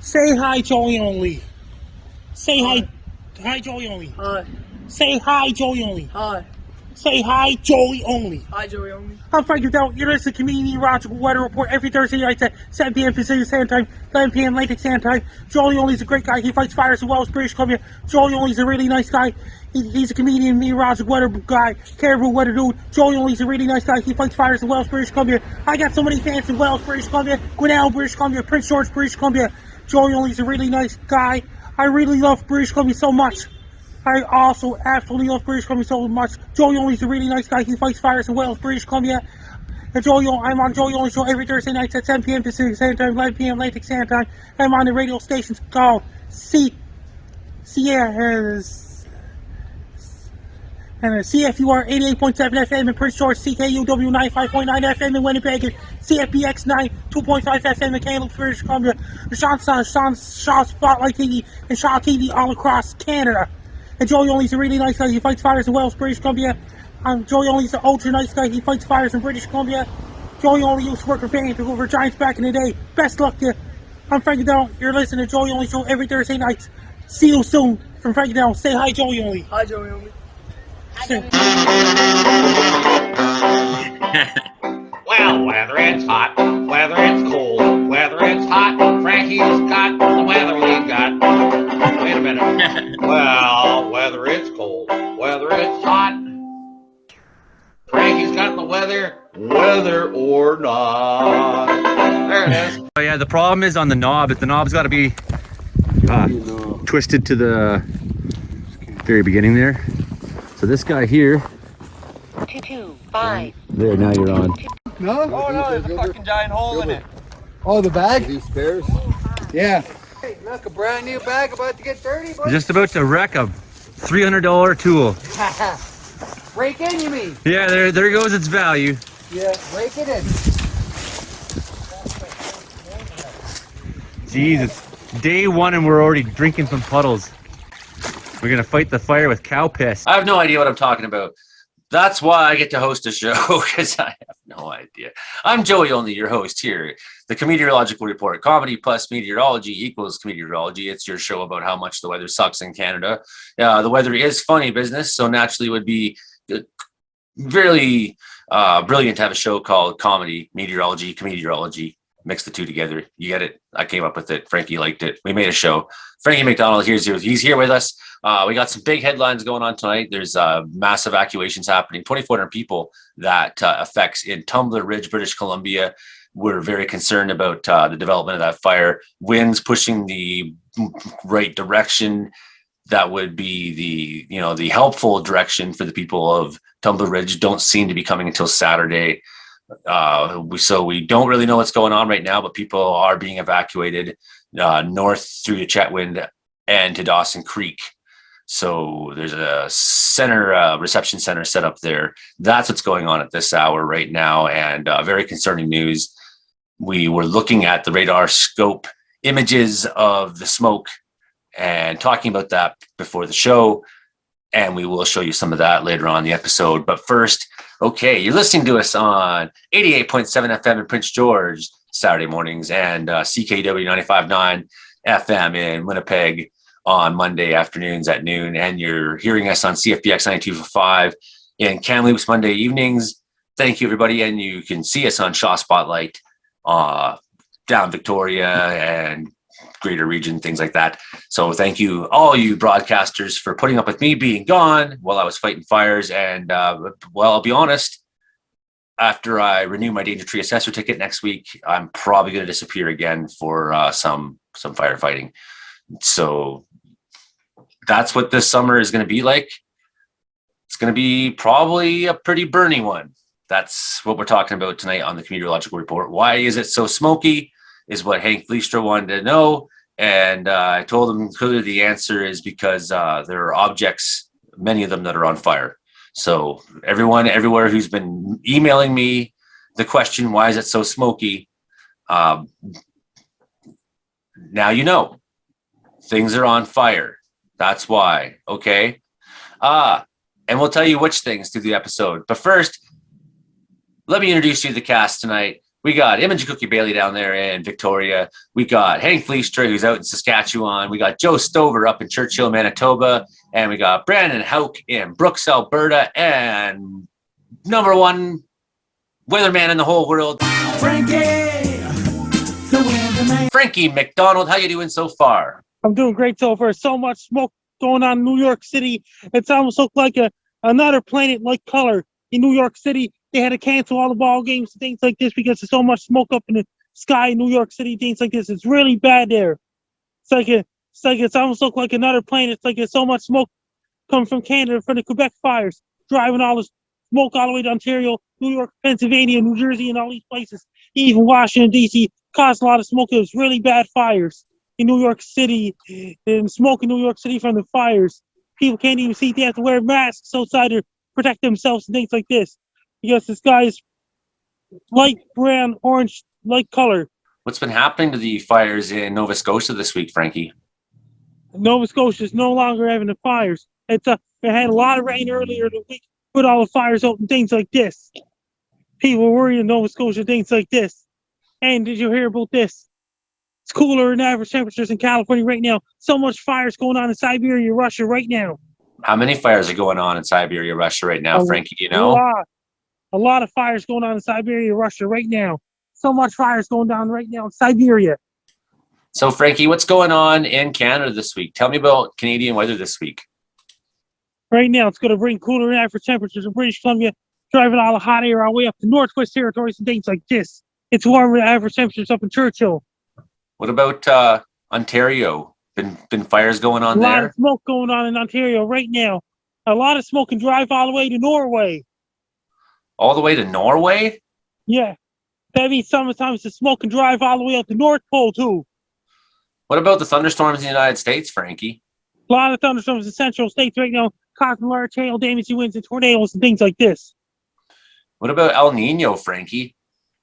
Say hi, Joey only. Say Hi. hi. Hi, Joey only. Hi. Say hi, Joey only. Hi. Say hi, Joey only. Hi, Joey only. I'm Frankie. You're listening to Comedeorology Weather Report every Thursday night at 7 p.m. Pacific Standard Time, 11 p.m. Atlantic Standard Time. Joey only's a great guy. He fights fires as well as British Columbia. Joey only's a really nice guy. He's a comedian, meteorological weather guy, caribou weather dude. Joey only's a really nice guy. He fights fires in Wales, British Columbia. I got so many fans in Wales, British Columbia, Gwinnett, British Columbia, Prince George, British Columbia. Joey only's a really nice guy. I really love British Columbia so much. I also absolutely love British Columbia so much. Joey only's a really nice guy. He fights fires in Wales, British Columbia. And I'm on Joey Only Show every Thursday night at 7 p.m. Pacific Standard Time, 11 p.m. Atlantic Standard Time. I'm on the radio stations called CFUR 88.7 FM in Prince George, CKUW 95.9 FM in Winnipeg, and CFBX 2.5 FM in Kamloops, British Columbia, the Shaw Spotlight TV, and Shaw TV all across Canada. And Joey Only's a really nice guy. He fights fires in Wales, British Columbia. Joey Only's an ultra nice guy. He fights fires in British Columbia. Joey Only used to work for Vancouver for Giants back in the day. Best luck to you. I'm Frankie Down. You're listening to Joey Only Show every Thursday night. See you soon from Frankie Down. Say hi, Joey Only. Hi, Joey only. Well, whether it's hot, whether it's cold, whether it's hot, Frankie's got the weather we got. Wait a minute. Well, whether it's cold, whether it's hot, Frankie's got the weather or not. There it is. Oh yeah, the problem is on the knob. The knob's got to be twisted to the very beginning there. So this guy here. 225. There, now you're on. No? Oh no, there's a fucking giant hole in it. Oh, the bag? These spares? Yeah. Hey, look, a brand new bag about to get dirty, boy. Just about to wreck a $300 tool. Break in, you mean? Yeah, there goes its value. Yeah, break it in. Jeez, it's day one and we're already drinking from puddles. We're gonna fight the fire with cow piss. I have no idea what I'm talking about. That's why I get to host a show, because I have no idea. I'm Joey Only, your host here. The Comedeorological Report. Comedy plus meteorology equals Comedeorology. It's your show about how much the weather sucks in Canada. The weather is funny business, so naturally it would be really brilliant to have a show called Comedy, Meteorology, Comedeorology. Mix the two together. You get it. I came up with it. Frankie liked it. We made a show. Frankie McDonald, he's here with us. We got some big headlines going on tonight. There's mass evacuations happening. 2,400 people that affects in Tumbler Ridge, British Columbia. We're very concerned about the development of that fire. Winds pushing the right direction. That would be the helpful direction for the people of Tumbler Ridge. Don't seem to be coming until Saturday. So we don't really know what's going on right now, but people are being evacuated north through to Chetwynd and to Dawson Creek. So there's a reception center set up there. That's what's going on at this hour right now, and very concerning news. We were looking at the radar scope images of the smoke and talking about that before the show, and we will show you some of that later on in the episode. But first, okay, you're listening to us on 88.7 FM in Prince George Saturday mornings, and CKW 95.9 FM in Winnipeg on Monday afternoons at noon, and you're hearing us on CFBX 92.5 in Kamloops Monday evenings. Thank you, everybody, and you can see us on Shaw Spotlight down Victoria and greater region, things like that. So thank you, all you broadcasters, for putting up with me being gone while I was fighting fires. And well, I'll be honest, after I renew my Danger Tree Assessor ticket next week, I'm probably going to disappear again for some firefighting. So that's what this summer is going to be like. It's going to be probably a pretty burny one. That's what we're talking about tonight on the Comedeorological Report. Why is it so smoky is what Hank Leistra wanted to know. And I told him clearly the answer is because there are objects, many of them, that are on fire. So everyone everywhere who's been emailing me the question, why is it so smoky? Now you know. Things are on fire. That's why. Okay. And we'll tell you which things through the episode. But first, let me introduce you to the cast tonight. We got Imogen Cookie Bailey down there in Victoria. We got Hank Fleistra, who's out in Saskatchewan. We got Joe Stover up in Churchill, Manitoba. And we got Brandon Hauk in Brooks, Alberta. And number one weatherman in the whole world, Frankie McDonald. How you doing so far? I'm doing great so far. So much smoke going on in New York City. It's almost looked like another planet-like color in New York City. They had to cancel all the ball games and things like this because there's so much smoke up in the sky in New York City, things like this. It's really bad there. It's almost look like another planet. It's like there's so much smoke coming from Canada from the Quebec fires, driving all this smoke all the way to Ontario, New York, Pennsylvania, New Jersey, and all these places. Even Washington, D.C. caused a lot of smoke. It was really bad fires in New York City, and smoke in New York City from the fires. People can't even see. They have to wear masks outside to protect themselves and things like this. Because the sky is light brown, orange, light color. What's been happening to the fires in Nova Scotia this week, Frankie? Nova Scotia is no longer having the fires. It had a lot of rain earlier in the week, put all the fires out and things like this. People were worried in Nova Scotia, things like this. And did you hear about this? It's cooler than average temperatures in California right now. So much fires going on in Siberia, Russia right now. How many fires are going on in Siberia, Russia right now, Frankie? Do you know? A lot of fires going on in Siberia, Russia right now. So much fires going down right now in Siberia. So, Frankie, what's going on in Canada this week? Tell me about Canadian weather this week. Right now, it's going to bring cooler than average temperatures in British Columbia, driving all the hot air all the way up to Northwest Territories and things like this. It's warmer than average temperatures up in Churchill. What about Ontario? Been fires going on there? A lot there? of smoke going on in Ontario right now. A lot of smoke can drive all the way to Norway. All the way to Norway? Yeah. That means sometimes the smoke can drive all the way up to North Pole, too. What about the thunderstorms in the United States, Frankie? A lot of thunderstorms in central states right now, causing large hail, damaging winds, and tornadoes and things like this. What about El Nino, Frankie?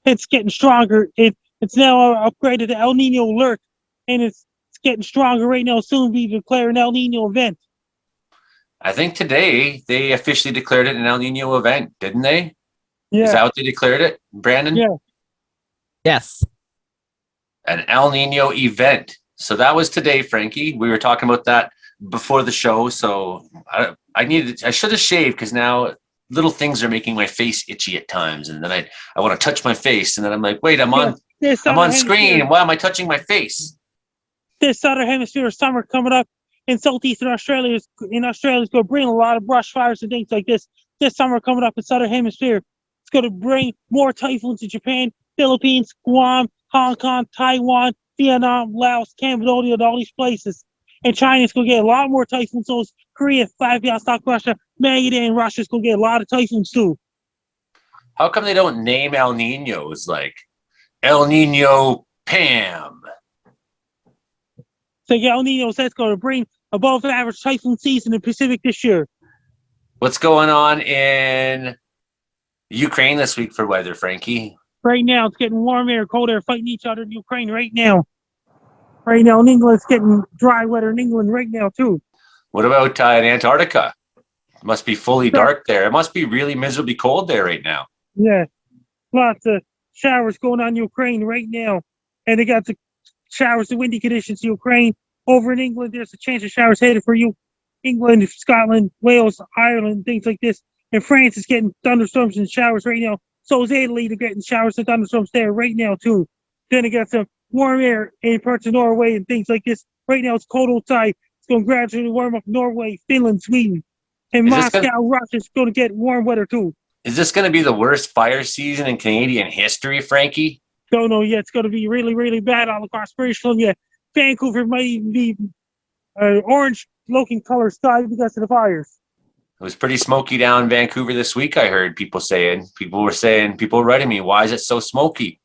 It's getting stronger. It's now upgraded to El Nino alert, and it's getting stronger right now. Soon be declared an El Nino event. I think today they officially declared it an El Nino event, didn't they? Yeah. Is that how they declared it, Brandon? Yeah. Yes. An El Nino event. So that was today, Frankie. We were talking about that before the show. So I should have shaved because now little things are making my face itchy at times. And then I want to touch my face. And then I'm like, wait, I'm on screen. Why am I touching my face? This southern hemisphere summer coming up in southeastern Australia is going to bring a lot of brush fires and things like this. This summer coming up in southern hemisphere, it's going to bring more typhoons to Japan, Philippines, Guam, Hong Kong, Taiwan, Vietnam, Laos, Cambodia, and all these places. And China's going to get a lot more typhoons. So is Korea, Vladivostok, Russia, Malaysia, and Russia's going to get a lot of typhoons too. How come they don't name El Ninos like El Nino Pam? So El Nino that's going to bring above average typhoon season in the Pacific this year. What's going on in Ukraine this week for weather, Frankie? Right now, it's getting warm air, cold air fighting each other in Ukraine right now. Right now, in England, it's getting dry weather in England right now, too. What about in Antarctica? It must be fully dark there. It must be really miserably cold there right now. Yeah. Lots of showers going on in Ukraine right now. And they got the showers and windy conditions in Ukraine. Over in England, there's a chance of showers headed for you. England, Scotland, Wales, Ireland, things like this. And France is getting thunderstorms and showers right now. So is Italy. They're getting showers and thunderstorms there right now, too. Then they got some warm air in parts of Norway and things like this. Right now, it's cold outside. It's going to gradually warm up Norway, Finland, Sweden. And Moscow, Russia's going to get warm weather, too. Is this going to be the worst fire season in Canadian history, Frankie? Don't know yet. It's going to be really, really bad all across British Columbia. Vancouver might even be orange-looking color sky because of the fires. It was pretty smoky down in Vancouver this week, I heard people saying. People were writing me, why is it so smoky?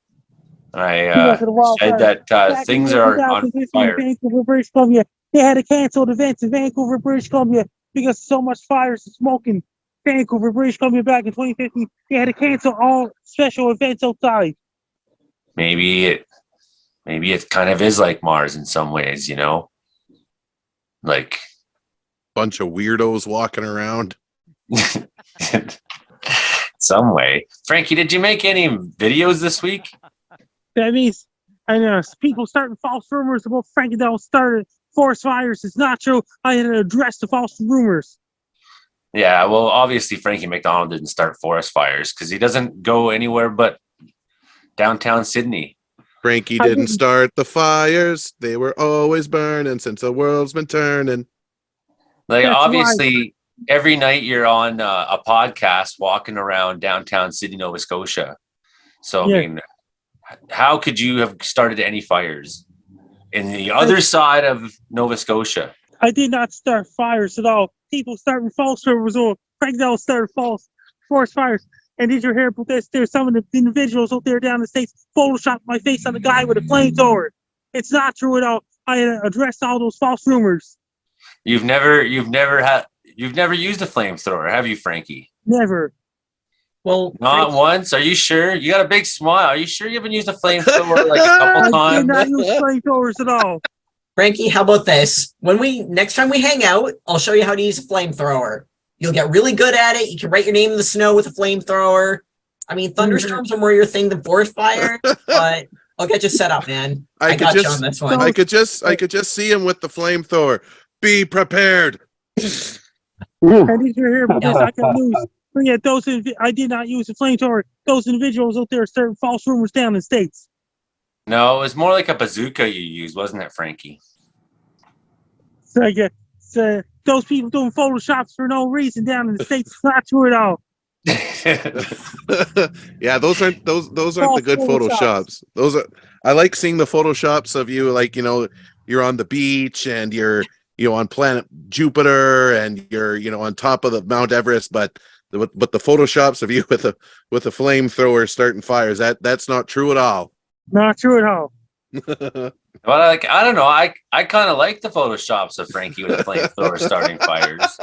I said that things are on fire. Vancouver, British Columbia, they had to cancel events in Vancouver, British Columbia because of so much fires and smoking. Vancouver, British Columbia back in 2015, they had to cancel all special events outside. Maybe it kind of is like Mars in some ways, you know? Like bunch of weirdos walking around. Some way. Frankie, did you make any videos this week? That means, and people starting false rumors about Frankie Dell started forest fires. It's not true. I had to address the false rumors. Yeah, well, obviously Frankie McDonald didn't start forest fires because he doesn't go anywhere but downtown Sydney. Frankie I didn't didn't- start the fires. They were always burning since the world's been turning. Like, That's obviously, every night you're on a podcast walking around downtown Sydney, Nova Scotia. So, Yeah. I mean, how could you have started any fires in the other side of Nova Scotia? I did not start fires at all. People starting false rumors or Frankie Dell started false forest fires. And did you hear about this? There's some of the individuals out there down in the States photoshopped my face on the guy with a flamethrower. It's not true at all. I had to address all those false rumors. You've never used a flamethrower, have you, Frankie? Never. Well, Not once. Are you sure? You got a big smile. Are you sure you haven't used a flamethrower like a couple I did times? not use flamethrowers at all. Frankie, how about this? Next time we hang out, I'll show you how to use a flamethrower. You'll get really good at it. You can write your name in the snow with a flamethrower. I mean, thunderstorms are more your thing than forest fire, but I'll get you set up, man. I got you on this one. I could just see him with the flamethrower. Be prepared. And did you hear about this? I can use. Yeah, I did not use a flamethrower. Those individuals out there starting false rumors down in the States. No, it was more like a bazooka you used, wasn't it, Frankie? So those people doing photoshops for no reason down in the States. It's not true at all. Yeah, those aren't the good Photoshops. photoshops. I like seeing the photoshops of you, like, you're on the beach and you're on planet Jupiter and you're on top of the Mount Everest, but the photoshops of you with a flamethrower starting fires, that's not true at all. Not true at all. Well, like, I don't know. I kind of like the photoshops of Frankie with a flamethrower starting fires,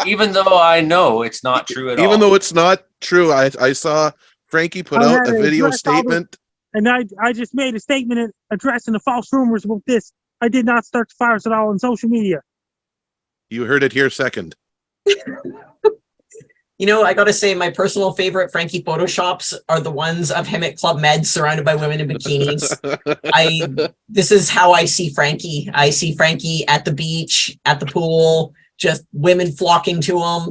even though I know it's not true at all. Even though it's not true, I saw Frankie put out a video statement. And I just made a statement addressing the false rumors about this. I did not start the fires at all on social media. You heard it here second. I gotta say, my personal favorite Frankie photoshops are the ones of him at Club Med surrounded by women in bikinis. This is how I see Frankie. I see Frankie at the beach, at the pool, just women flocking to him.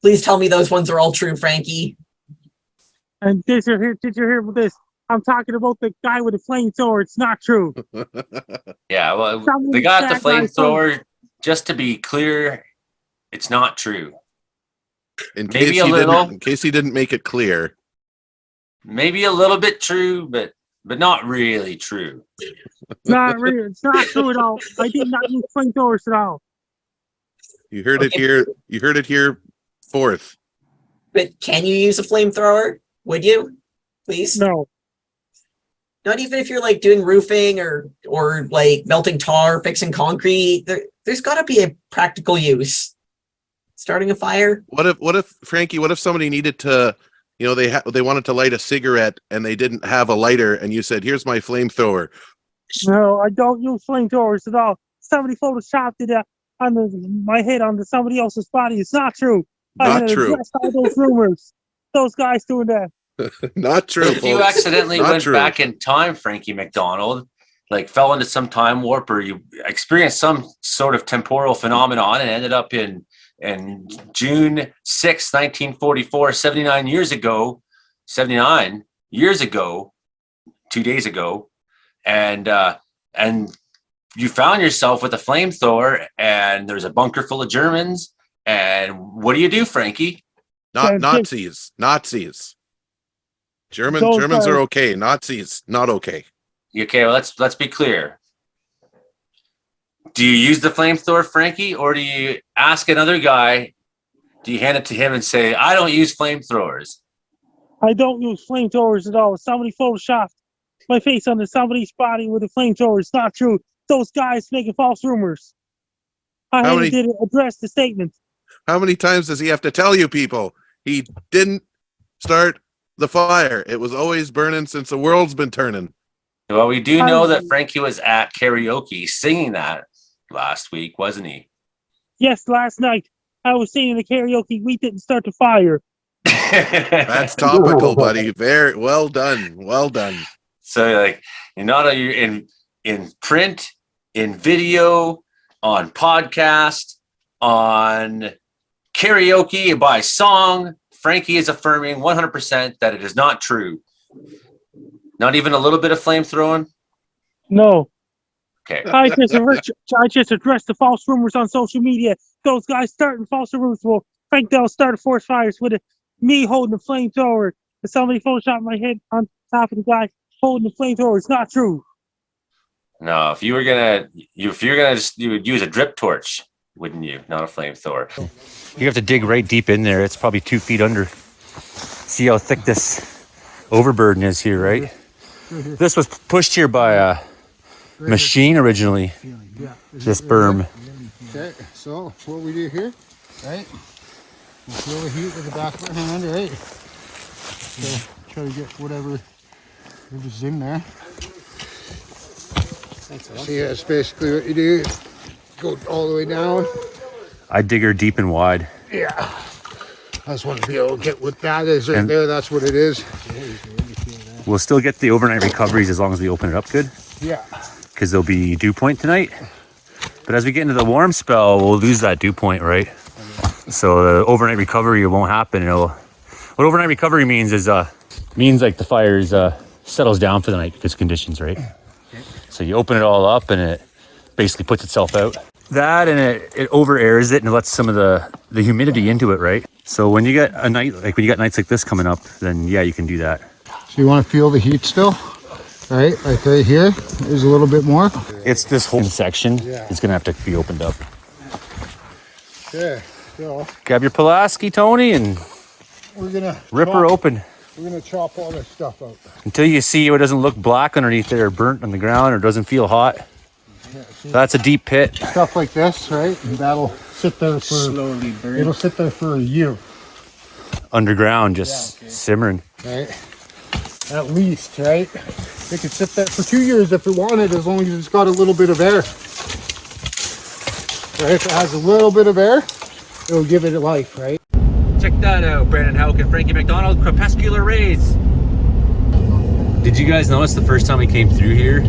Please tell me those ones are all true, Frankie. And did you hear about this? I'm talking about the guy with the flamethrower. It's not true. Yeah, well, they got the flamethrower. Just to be clear, it's not true. In Maybe a little. In case he didn't make it clear. Maybe a little bit true, but not really true. Not really. It's not true at all. I did not use flamethrowers at all. You heard it here. You heard it here fourth. But can you use a flamethrower? Would you? Please? No. Not even if you're like doing roofing or like melting tar, fixing concrete. There's got to be a practical use. Starting a fire. What if Frankie? What if somebody needed to, they wanted to light a cigarette and they didn't have a lighter, and you said, "Here's my flamethrower." No, I don't use flamethrowers at all. Somebody photoshopped it on my head onto somebody else's body. It's not true. Not true. All those rumors. Those guys doing that. Not true. If you folks. accidentally Not went true. back in time, Frankie McDonald, like fell into some time warp, or you experienced some sort of temporal phenomenon and ended up in June 6, 1944, 79 years ago, 2 days ago, and you found yourself with a flamethrower, and there's a bunker full of Germans, and what do you do, Frankie? Not Nazis. Nazis. Germans are okay. Nazis not okay. Okay, well, let's be clear. Do you use the flamethrower, Frankie, or do you ask another guy? Do you hand it to him and say, "I don't use flamethrowers"? I don't use flamethrowers at all. Somebody photoshopped my face onto somebody's body with a flamethrower. It's not true. Those guys making false rumors. I did address the statement. How many times does he have to tell you people he didn't start the fire? It was always burning since the world's been turning. Well, we do know that Frankie was at karaoke singing that last week, wasn't he? Yes, last night I was singing the karaoke. We didn't start the fire. That's topical, buddy. Very well done. Well done. So like you're not you're in print, in video, on podcast, on karaoke, by song. Frankie is affirming 100% that it is not true. Not even a little bit of flame throwing. No. Okay. I just addressed the false rumors on social media. Those guys starting false rumors. Well, Frank Dell started forest fires with me holding a flamethrower. And somebody photoshopped my head on top of the guy holding the flamethrower. It's not true. No, if you would use a drip torch, wouldn't you? Not a flamethrower. You have to dig right deep in there. It's probably 2 feet under. See how thick this overburden is here, right? This was pushed here by a machine originally. This berm. Okay, so what we do here, right? We'll feel the heat with the back of our hand, right? So try to get whatever is in there. See, that's basically what you do. Go all the way down. I dig her deep and wide. Yeah. I just want to be able to get what that is right there. That's what it is. We'll still get the overnight recoveries as long as we open it up good. Yeah. Because there'll be dew point tonight. But as we get into the warm spell, we'll lose that dew point, right? So the overnight recovery won't happen. What overnight recovery means is means like the fire settles down for the night because conditions, right? So you open it all up and it basically puts itself out. That and it over airs it and it lets some of the humidity into it, right? So when you get a night, like when you got nights like this coming up, then yeah, you can do that. So you want to feel the heat still, right? Like right here, there's a little bit more. It's this whole section. It's gonna have to be opened up. Okay, so Grab your Pulaski, Tony, and we're gonna rip her open. We're gonna chop all this stuff out. Until you see it doesn't look black underneath it or burnt on the ground or doesn't feel hot. That's a deep pit. Stuff like this, right? And that'll sit there for slowly burn. It'll sit there for a year. Underground, just simmering. Right? At least, right? It could sit there for 2 years if it wanted, as long as it's got a little bit of air. Right? If it has a little bit of air, it'll give it a life, right? Check that out, Brandon Houck and Frankie McDonald, Crepuscular Rays. Did you guys notice the first time we came through here,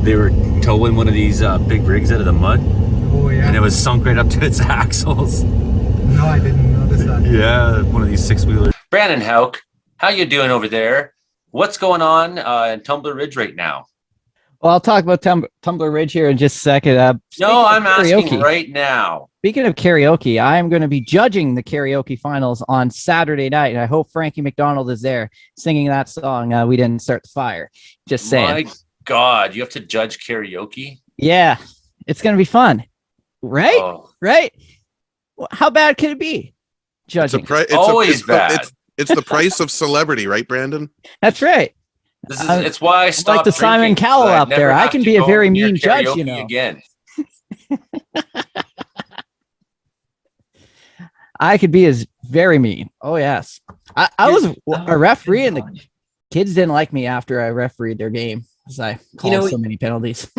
they were towing one of these big rigs out of the mud? Oh, yeah. And it was sunk right up to its axles. No, I didn't notice that. Yeah, one of these 6-wheelers. Brandon Houck, how you doing over there? What's going on in Tumbler Ridge right now? Well, I'll talk about Tumbler Ridge here in just a second. No, I'm asking right now. Speaking of karaoke, I'm going to be judging the karaoke finals on Saturday night. And I hope Frankie McDonald is there singing that song, We Didn't Start the Fire. Just saying. My God, you have to judge karaoke? Yeah, it's going to be fun. Right? Oh. Right? How bad can it be? Judging. Always bad. It's the price of celebrity, right, Brandon? That's right. It's why I stopped like the Simon drinking, Cowell so I'd up there. never I have can to be a go very near mean judge, you karaoke know. Again. I could be as very mean. Oh, yes. I was a referee, and the kids didn't like me after I refereed their game because I called so many penalties.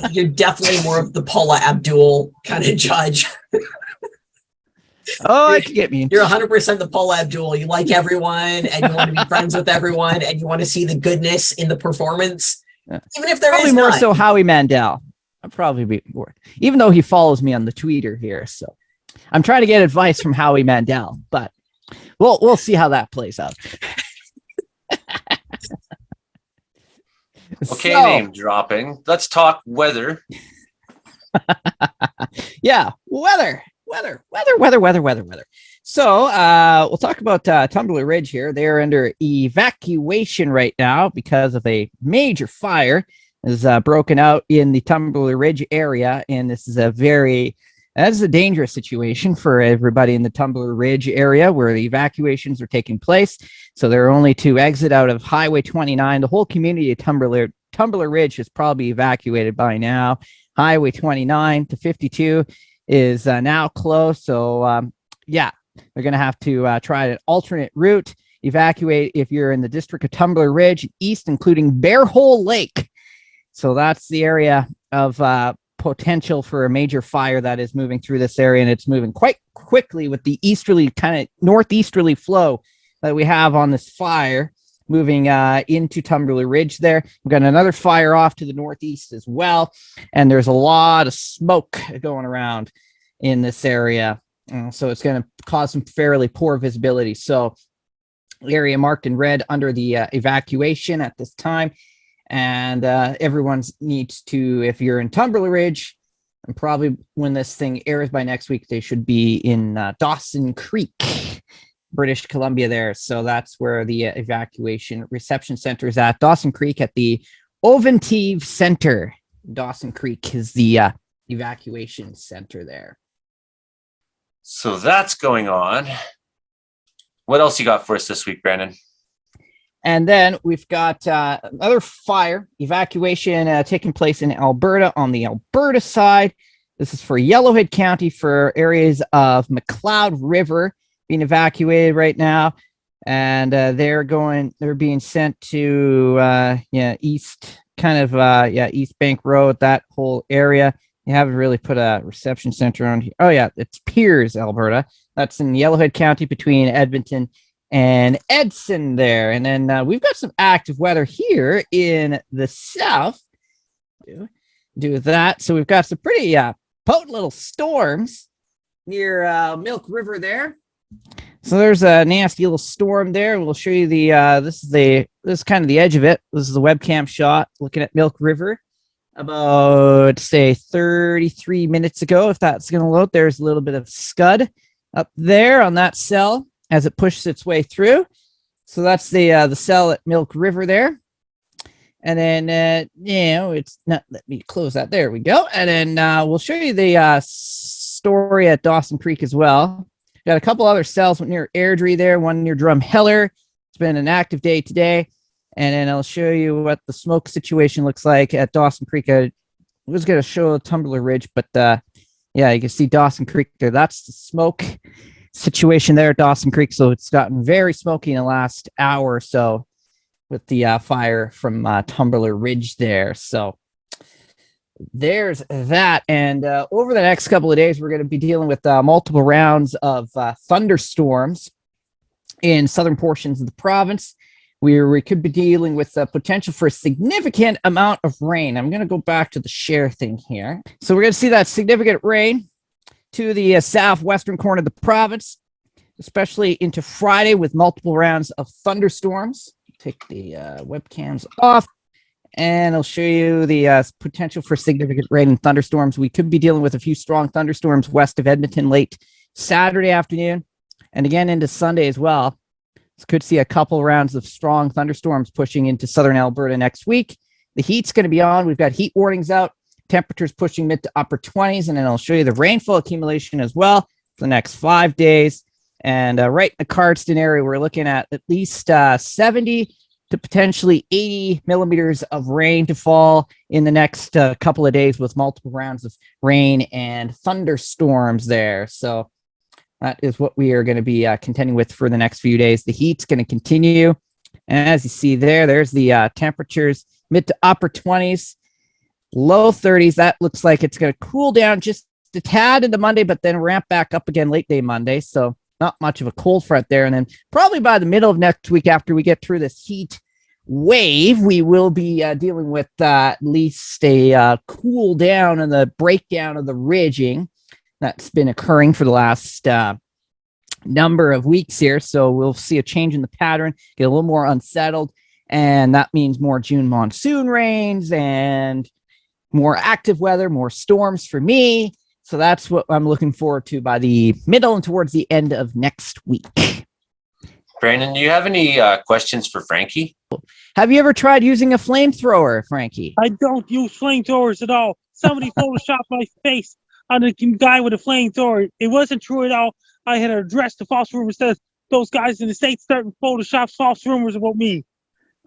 You're definitely more of the Paula Abdul kind of judge. Oh, I can get mean. You're 100% the Paula Abdul. You like everyone and you want to be friends with everyone and you want to see the goodness in the performance. Yeah. Even if there probably is more none. so Howie Mandel. I'll probably be more, even though he follows me on the Twitter here. So I'm trying to get advice from Howie Mandel, but we'll see how that plays out. Okay, name dropping. Let's talk weather. Yeah, weather. So we'll talk about Tumbler Ridge here. They're under evacuation right now because of a major fire is broken out in the Tumbler Ridge area, and this is a dangerous situation for everybody in the Tumbler Ridge area where the evacuations are taking place. So there are only 2 exit out of Highway 29. The whole community of Tumbler Ridge is probably evacuated by now. Highway 29 to 52 is now closed. So, they're going to have to try an alternate route, evacuate if you're in the district of Tumbler Ridge, east, including Bear Hole Lake. So that's the area of potential for a major fire that is moving through this area, and it's moving quite quickly with the easterly, kind of northeasterly flow that we have on this fire. moving into Tumbler Ridge there. We've got another fire off to the northeast as well. And there's a lot of smoke going around in this area. So it's going to cause some fairly poor visibility. So area marked in red under the evacuation at this time. And everyone needs to, if you're in Tumbler Ridge, and probably when this thing airs by next week, they should be in Dawson Creek, British Columbia there. So that's where the evacuation reception center is at. Dawson Creek at the Oventive Center. Dawson Creek is the evacuation center there. So that's going on. What else you got for us this week, Brandon? And then we've got another fire evacuation taking place in Alberta on the Alberta side. This is for Yellowhead County for areas of McLeod River being evacuated right now. And they're being sent to east Bank Road, that whole area. You haven't really put a reception center on here. Oh yeah, it's Piers, Alberta. That's in Yellowhead County between Edmonton and Edson there. And then we've got some active weather here in the south. Do that. So we've got some pretty potent little storms near Milk River there. So there's a nasty little storm there. We'll show you this is kind of the edge of it. This is the webcam shot looking at Milk River about, say, 33 minutes ago. If that's going to load, there's a little bit of scud up there on that cell as it pushes its way through. So that's the cell at Milk River there. And then, it's not, let me close that. There we go. And then we'll show you the story at Dawson Creek as well. Got a couple other cells near Airdrie there, one near Drumheller. It's been an active day today. And then I'll show you what the smoke situation looks like at Dawson Creek. I was going to show Tumbler Ridge, but you can see Dawson Creek there. That's the smoke situation there at Dawson Creek. So it's gotten very smoky in the last hour or so with the fire from Tumbler Ridge there. So there's that. And over the next couple of days, we're going to be dealing with multiple rounds of thunderstorms in southern portions of the province. We could be dealing with the potential for a significant amount of rain. I'm going to go back to the share thing here. So we're going to see that significant rain to the southwestern corner of the province, especially into Friday with multiple rounds of thunderstorms. Take the webcams off, and I'll show you the potential for significant rain and thunderstorms. We could be dealing with a few strong thunderstorms west of Edmonton late Saturday afternoon and again into Sunday as well. So could see a couple rounds of strong thunderstorms pushing into southern Alberta next week. The heat's going to be on. We've got heat warnings out. Temperatures pushing mid to upper 20s. And then I'll show you the rainfall accumulation as well for the next 5 days. And right in the Cardston area, we're looking at least 70 to potentially 80 millimeters of rain to fall in the next couple of days with multiple rounds of rain and thunderstorms there. So that is what we are going to be contending with for the next few days. The heat's going to continue. And as you see there's the temperatures, mid to upper 20s, low 30s. That looks like it's going to cool down just a tad into Monday, but then ramp back up again late day Monday. So not much of a cold front there. And then probably by the middle of next week, after we get through this heat wave, we will be dealing with at least a cool down and the breakdown of the ridging that's been occurring for the last number of weeks here. So we'll see a change in the pattern, get a little more unsettled. And that means more June monsoon rains and more active weather, more storms for me. So that's what I'm looking forward to by the middle and towards the end of next week. Brandon, do you have any questions for Frankie? Have you ever tried using a flamethrower, Frankie? I don't use flamethrowers at all. Somebody photoshopped my face on a guy with a flamethrower. It wasn't true at all. I had addressed the false rumors that those guys in the States starting Photoshop false rumors about me.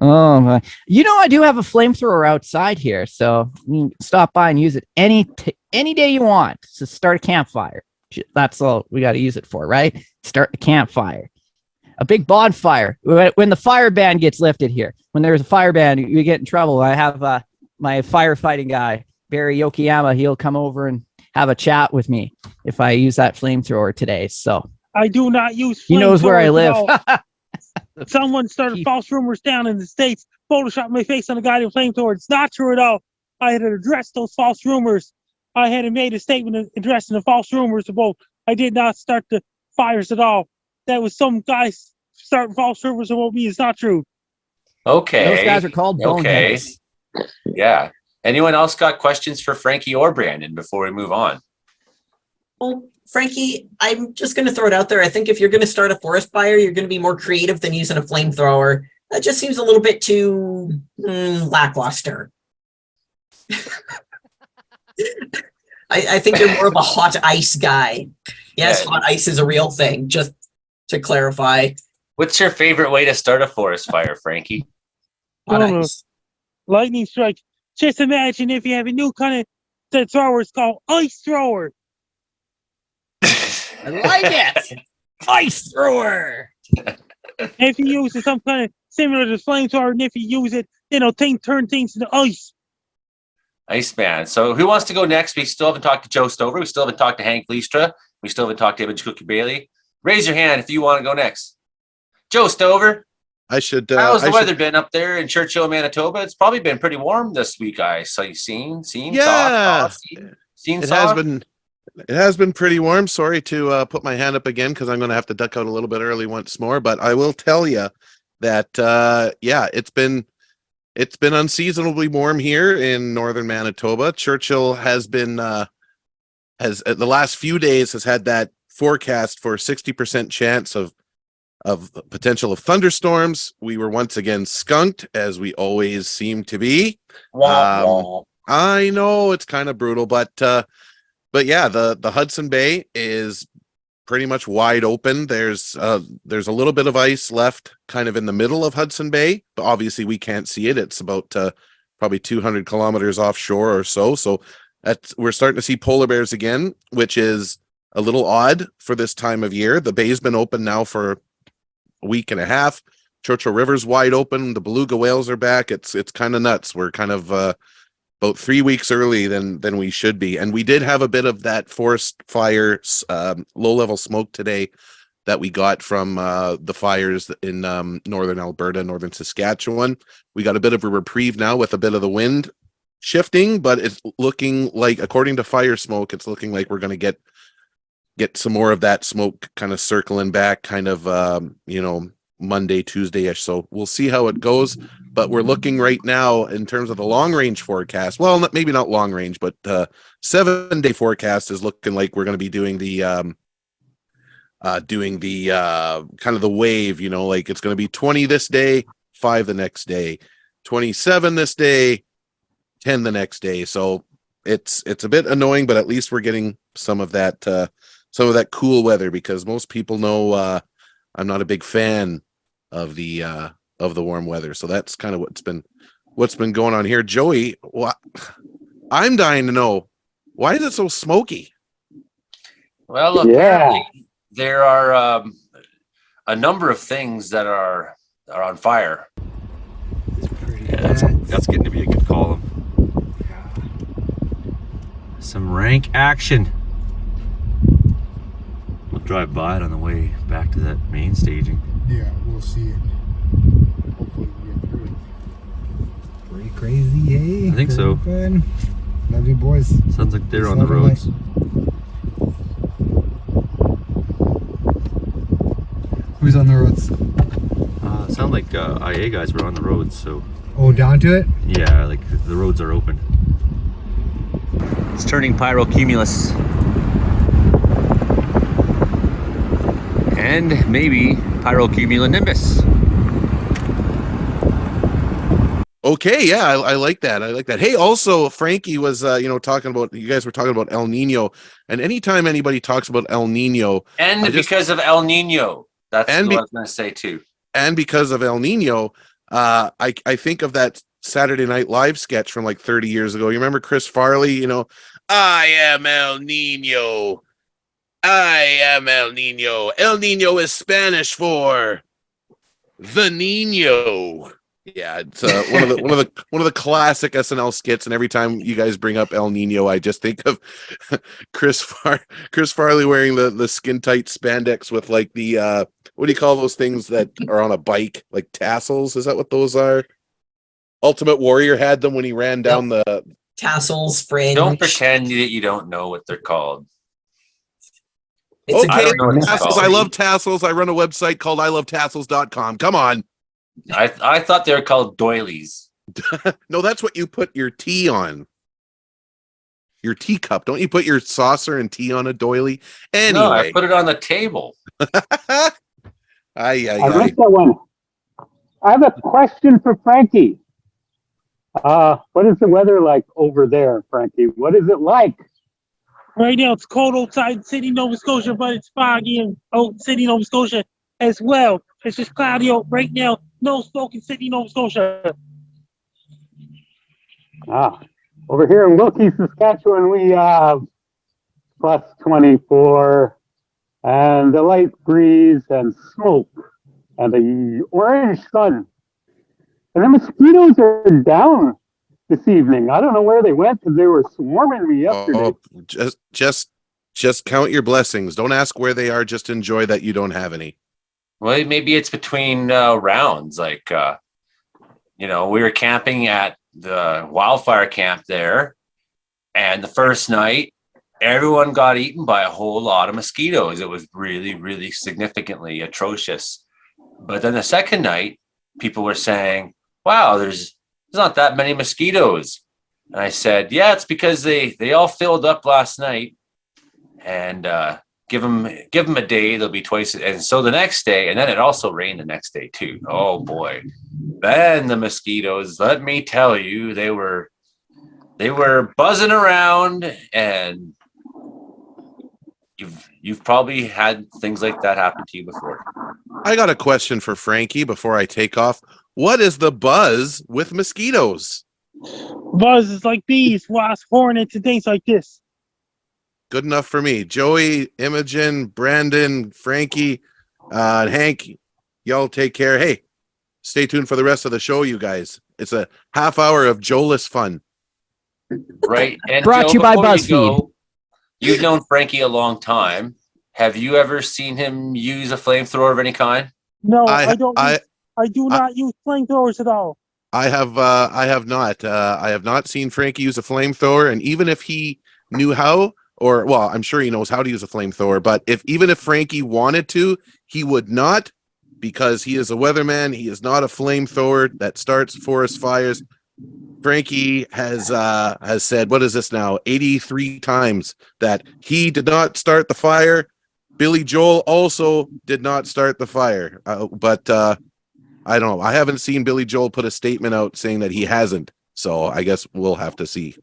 Oh, my. I do have a flamethrower outside here, so you can stop by and use it any day you want to start a campfire. That's all we got to use it for, right? Start a campfire. A big bonfire. When the fire ban gets lifted here, when there's a fire ban, you get in trouble. I have my firefighting guy, Barry Yokiyama. He'll come over and have a chat with me if I use that flamethrower today. So I do not use flamethrowers. He knows where I live. Someone started false rumors down in the States, photoshopped my face on a guy with flamethrower. It's not true at all. I had addressed those false rumors. I had made a statement addressing the false rumors about I did not start the fires at all. That was some guys starting false rumors about me. It's not true. Okay. Those guys are called boneheads. Yeah. Anyone else got questions for Frankie or Brandon before we move on? Well, Frankie, I'm just going to throw it out there. I think if you're going to start a forest fire, you're going to be more creative than using a flamethrower. That just seems a little bit too lackluster. I think you're more of a hot ice guy. Yes, Yeah. hot ice is a real thing, just to clarify. What's your favorite way to start a forest fire, Frankie? Hot Oh, ice. Lightning strike. Just imagine if you have a new kind of thrower. It's called ice thrower. I like it. Ice thrower. If you use it some kind of similar to flamethrower, and if you use it, turn things into ice. Iceman. So who wants to go next? We still haven't talked to Joe Stover. We still haven't talked to Hank Leistra. We still haven't talked to Image Cookie Bailey. Raise your hand if you want to go next. Joe Stover. How's the weather been up there in Churchill, Manitoba? It's probably been pretty warm this week. I saw you seen, Yeah. seen. It has been pretty warm. Sorry to put my hand up again because I'm going to have to duck out a little bit early once more. But I will tell you that it's been unseasonably warm here in northern Manitoba. Churchill has been has the last few days has had that forecast for 60% chance of potential of thunderstorms. We were once again skunked, as we always seem to be. I know it's kind of brutal, but yeah, the Hudson Bay is pretty much wide open. There's a little bit of ice left kind of in the middle of Hudson Bay, but obviously we can't see it. It's about probably 200 kilometers offshore or so. So we're starting to see polar bears again, which is a little odd for this time of year. The bay's been open now for a week and a half. Churchill River's wide open. The beluga whales are back. It's kind of nuts. We're kind of about 3 weeks early than we should be. And we did have a bit of that forest fire, low-level smoke today that we got from the fires in northern Alberta, northern Saskatchewan. We got a bit of a reprieve now with a bit of the wind shifting, but it's looking like, according to fire smoke, it's looking like we're going to get some more of that smoke kind of circling back kind of, Monday, Tuesday-ish. So we'll see how it goes. But we're looking right now in terms of the long-range forecast. Well, maybe not long-range, but 7-day forecast is looking like we're going to be doing the kind of the wave, like it's going to be 20 this day, 5 the next day, 27 this day, 10 the next day. So it's a bit annoying, but at least we're getting some of that cool weather, because most people know I'm not a big fan of the warm weather. So that's kind of what's been going on here. Joey, I'm dying to know, why is it so smoky? Well, apparently there are a number of things that are on fire. That's getting to be a good column. Some rank action. We'll drive by it on the way back to that main staging. Yeah, we'll see it. Hopefully we get through it. Pretty crazy, eh? I think so. Fun. Love you, boys. Sounds like they're It's on the lovely. roads. Who's on the roads? Sound like IA guys were on the roads, so Oh, down to it? yeah, like the roads are open. It's turning pyrocumulus. And maybe pyrocumulonimbus. Okay, yeah, I like that. I like that. Hey, also, Frankie was, talking about, you guys were talking about El Nino, and anytime anybody talks about El Nino, And because of El Nino. That's what I was going to say too. and because of El Nino, I think of that Saturday Night Live sketch from like 30 years ago. You remember Chris Farley? I am El Nino. I am El Nino. El Nino is Spanish for the Nino. Yeah, it's one of the classic SNL skits, and every time you guys bring up El Nino, I just think of Chris Farley wearing the skin tight spandex with like the what do you call those things that are on a bike, like tassels? Is that what those are? Ultimate Warrior had them when he ran down the Tassels, fringe. Don't pretend that you don't know what they're called. It's okay. I don't know what it's Tassels. called. I love tassels. I run a website called ilovetassels.com. Come on. I thought they were called doilies. No, that's what you put your tea on. Your teacup. Don't you put your saucer and tea on a doily? No, I Anyway. put it on the table. I missed that one. I have a question for Frankie. What is the weather like over there, Frankie? What is it like? Right now, it's cold outside in Sydney, Nova Scotia, but it's foggy in Sydney, Nova Scotia as well. It's just cloudy out right now. No smoke in Sydney, Nova Scotia. Over here in Wilkie, Saskatchewan, we have plus 24 and the light breeze and smoke and the orange sun. And the mosquitoes are down this evening. I don't know where they went because they were swarming me yesterday. Just count your blessings. Don't ask where they are. Just enjoy that you don't have any. Well, maybe it's between rounds. Like, we were camping at the wildfire camp there, and the first night, everyone got eaten by a whole lot of mosquitoes. It was really, really significantly atrocious. But then the second night, people were saying, wow, there's not that many mosquitoes. And I said, yeah, it's because they all filled up last night, and give them a day, they'll be twice. And so the next day, and then it also rained the next day too. Oh boy. Then the mosquitoes, let me tell you, they were buzzing around, and you've probably had things like that happen to you before. I got a question for Frankie before I take off. What is the buzz with mosquitoes? Buzz is like bees, wasps, hornets, and things like this. Good enough for me. Joey, Imogen, Brandon, Frankie, Hank, y'all take care. Hey, stay tuned for the rest of the show, you guys. It's a half hour of Joeless fun. Right. And Brought to you by before BuzzFeed. You've known Frankie a long time. Have you ever seen him use a flamethrower of any kind? No, I do not use flamethrowers at all. I have not. I have not seen Frankie use a flamethrower, and even if he knew how, or well, I'm sure he knows how to use a flamethrower, but even if Frankie wanted to, he would not, because he is a weatherman. He is not a flamethrower that starts forest fires. Frankie has said, what is this now, 83 times that he did not start the fire. Billy Joel also did not start the fire, but I don't know. I haven't seen Billy Joel put a statement out saying that he hasn't. So I guess we'll have to see.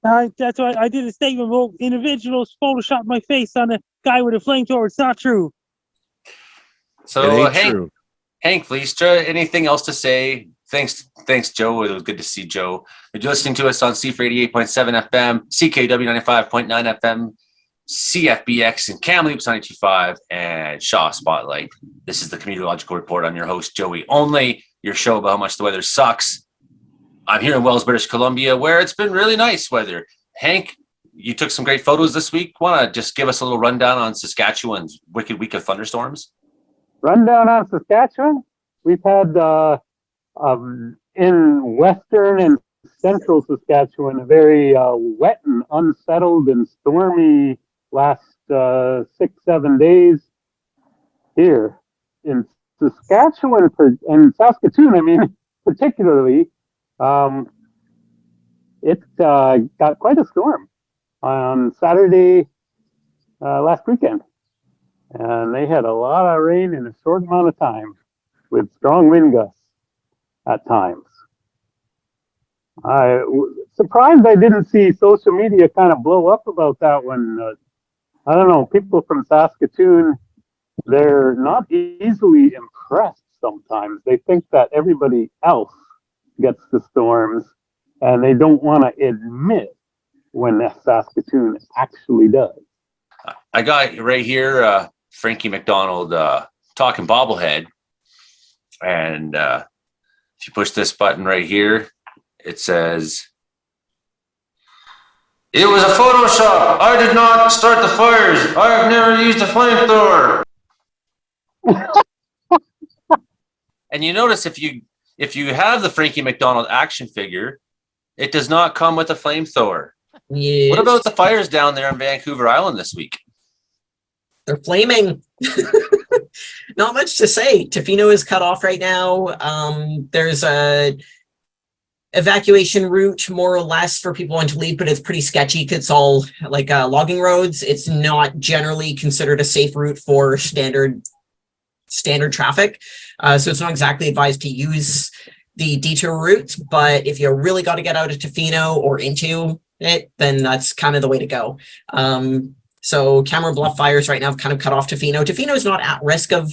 That's why I did a statement. Well, individuals photoshopped my face on a guy with a flamethrower. It's not true. So It ain't true. Hank Vliestra, anything else to say? Thanks, Joe. It was good to see Joe. If you're listening to us on C4 88.7 FM, CKW 95.9 FM, CFBX and Kamloops 92.5, and Shaw Spotlight. This is the Comedeorological Report. I'm your host, Joey Only, your show about how much the weather sucks. I'm here in Wells, British Columbia, where it's been really nice weather. Hank, you took some great photos this week. Want to just give us a little rundown on Saskatchewan's wicked week of thunderstorms? Rundown on Saskatchewan. We've had in western and central Saskatchewan a very wet and unsettled and stormy last 6-7 days. Here in Saskatchewan and Saskatoon, I mean, particularly, it got quite a storm on Saturday last weekend. And they had a lot of rain in a short amount of time with strong wind gusts at times. I surprised I didn't see social media kind of blow up about that one. I don't know, people from Saskatoon, they're not easily impressed sometimes. They think that everybody else gets the storms, and they don't want to admit when Saskatoon actually does. I got right here, Frankie McDonald talking bobblehead, and If you push this button right here, it says, "It was a Photoshop. I did not start the fires. I have never used a flamethrower." And you notice if you have the Frankie McDonald action figure, it does not come with a flamethrower. Yes. What about the fires down there on Vancouver Island this week? They're flaming. Not much to say. Tofino is cut off right now. There's a evacuation route more or less for people wanting to leave, but it's pretty sketchy because it's all like logging roads. It's not generally considered a safe route for standard traffic. So it's not exactly advised to use the detour routes, but if you really got to get out of Tofino or into it, then that's kind of the way to go. So Cameron Bluff fires right now have kind of cut off Tofino. Tofino is not at risk of